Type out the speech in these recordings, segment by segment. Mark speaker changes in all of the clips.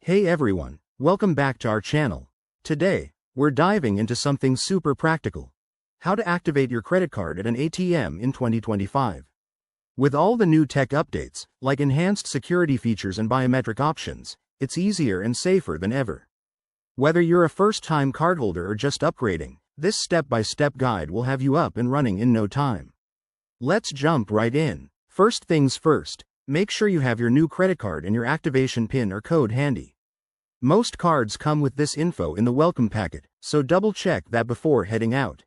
Speaker 1: Hey everyone, welcome back to our channel. Today, we're diving into something super practical. How to activate your credit card at an ATM in 2025. With all the new tech updates, like enhanced security features and biometric options, it's easier and safer than ever. Whether you're a first-time cardholder or just upgrading, this step-by-step guide will have you up and running in no time. Let's jump right in. First things first, make sure you have your new credit card and your activation PIN or code handy. Most cards come with this info in the welcome packet, so double-check that before heading out.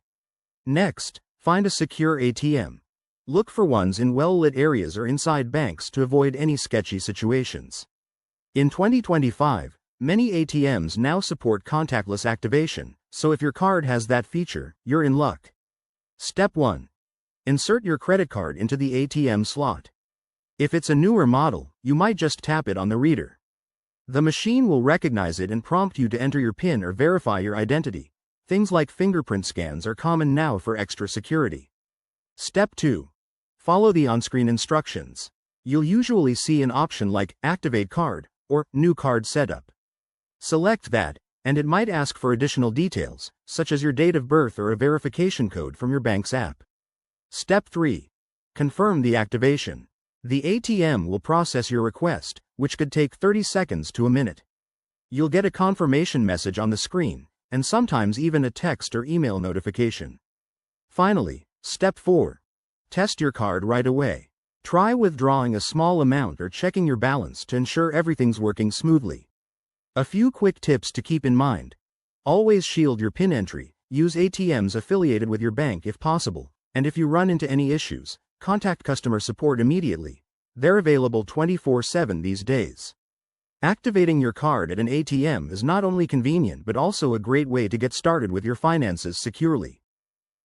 Speaker 1: Next, find a secure ATM. Look for ones in well-lit areas or inside banks to avoid any sketchy situations. In 2025, many ATMs now support contactless activation, so if your card has that feature, you're in luck. Step 1. Insert your credit card into the ATM slot. If it's a newer model, you might just tap it on the reader. The machine will recognize it and prompt you to enter your PIN or verify your identity. Things like fingerprint scans are common now for extra security. Step 2. Follow the on-screen instructions. You'll usually see an option like Activate Card or New Card Setup. Select that, and it might ask for additional details, such as your date of birth or a verification code from your bank's app. Step 3. Confirm the activation. The ATM will process your request, which could take 30 seconds to a minute. You'll get a confirmation message on the screen, and sometimes even a text or email notification. Finally, Step 4. Test your card right away. Try withdrawing a small amount or checking your balance to ensure everything's working smoothly. A few quick tips to keep in mind. Always shield your PIN entry, use ATMs affiliated with your bank if possible, and if you run into any issues, contact customer support immediately. They're available 24/7 these days. Activating your card at an ATM is not only convenient but also a great way to get started with your finances securely.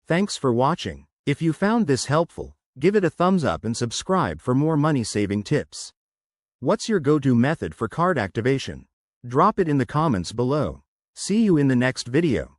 Speaker 1: Thanks for watching. If you found this helpful, give it a thumbs up and subscribe for more money-saving tips. What's your go-to method for card activation? Drop it in the comments below. See you in the next video.